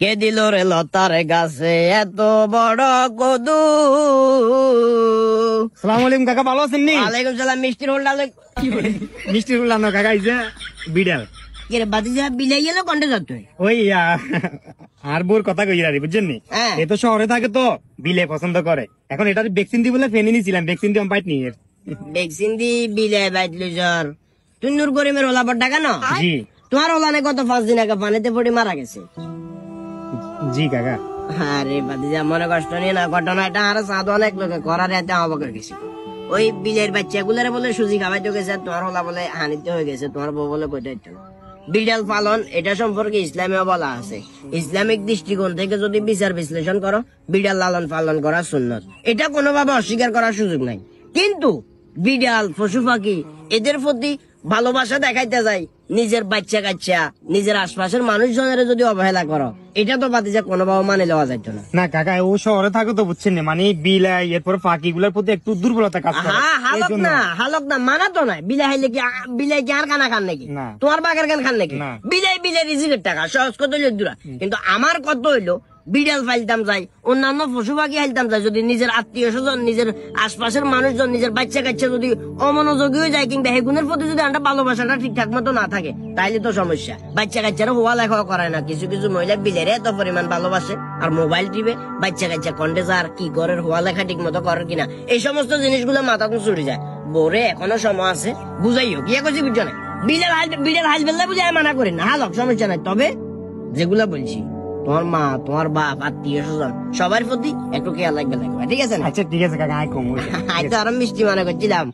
কে দিল রে লতার গাছে এত বড় কদু? সালাম আলাইকুম কাকা, ভালো আছেন নি? ওয়ালাইকুম সালাম। মিষ্টির হোল্ডা মিষ্টি রুল আনো কাকা, এই যে বিড়াল কে রে বাতিজা বিলাই গেল কন্টে যাত? ওই আর বোর কথা কই আরে বুঝছেন নি? হ্যাঁ। এ তো শহরে থাকে তো বিলে পছন্দ করে। এখন এটা ভ্যাকসিন দি বলে ফেনে নিছিলাম, ভ্যাকসিন দিয়ে পাইনি এর। ভ্যাকসিন দি বিলাই বাইতলি জ্বর। তুই নূর করিমের ওলা বড় কেন? জি তোমার ওলানে গত 5 দিন আগে পানিতে পড়ে মারা গেছে। জি কাকা। আরে বাতিজা মনে কষ্ট নিয়ে না, ঘটনাটা আর সাধু অনেক লোকে করার এতে অবকর গেছে। ওই বিলের বাচ্চা গুলারে বলে সুজি খাওয়াইতে গেছে, তোমার ওলা বলে হানিতে হয়ে গেছে, তোমার বউ বলে কইতে। বিড়াল পালন এটা সম্পর্কে ইসলামেও বলা আছে। ইসলামিক দৃষ্টিকোণ থেকে যদি বিচার বিশ্লেষণ করো, বিড়াল লালন পালন করা সুন্নত, এটা কোনোভাবে অস্বীকার করার সুযোগ নাই। কিন্তু বিড়াল পশু পাখি এদের প্রতি ভালোবাসা দেখাইতে যায়, নিজের বাচ্চা কাচ্চা নিজের আশপাশের মানুষজনের যদি অবহেলা করো, এটা তো বাতিজা কোনোভাবে মানে লওয়া যাইতো না। না কাকা, ও শহরে থাকে তো বুঝছেন না, মানে বিলাই এরপর পাখি গুলার প্রতি একটু দুর্বলতা কাজ করে। হ্যাঁ, এই জন্য। হালক না মানা তো নাই। বিলাই হাইলে কি বিলাই কি আর কানা খান নাকি? না। তোমার বাগের গান খান নাকি? না। বিলাই বিলাই রিজিকের টাকা সহজ কত হইলো দূরা। কিন্তু আমার কত হইলো বিড়াল ফাইলতাম যাই, অন্যান্য পশু পাখি ফাইলতাম যাই, যদি নিজের আত্মীয় স্বজন নিজের আশপাশের মানুষজন নিজের বাচ্চা কাচ্চা যদি অমনোযোগী হয়ে যায়, কিংবা হেগুনের প্রতি যদি একটা ভালোবাসাটা ঠিকঠাক মতো না থাকে, তাইলে তো সমস্যা। বাচ্চা কাচ্চারা হওয়া লেখা করে না, কিছু কিছু মহিলা বিলের এত পরিমাণ ভালোবাসে আর মোবাইল টিপে বাচ্চা কাচ্চা কন্টেজার কি করে হওয়া লেখা ঠিক মতো করে কিনা, এই সমস্ত জিনিসগুলো মাথা তো চড়ে যায়। বোরে এখনো সময় আছে, বুঝাইও কি করছি বুঝছো না? বিড়াল হাইল বেললে বুঝাই মানা করি না, হালক সমস্যা নাই। তবে যেগুলা বলছি, তোমার মা তোমার বাপ আত্মীয় স্বজন সবার প্রতি একটু খেয়াল রাখবে, ঠিক আছে না? আচ্ছা ঠিক আছে কাকা, আই কম আজ তো আরো মিষ্টি মনে করছিলাম।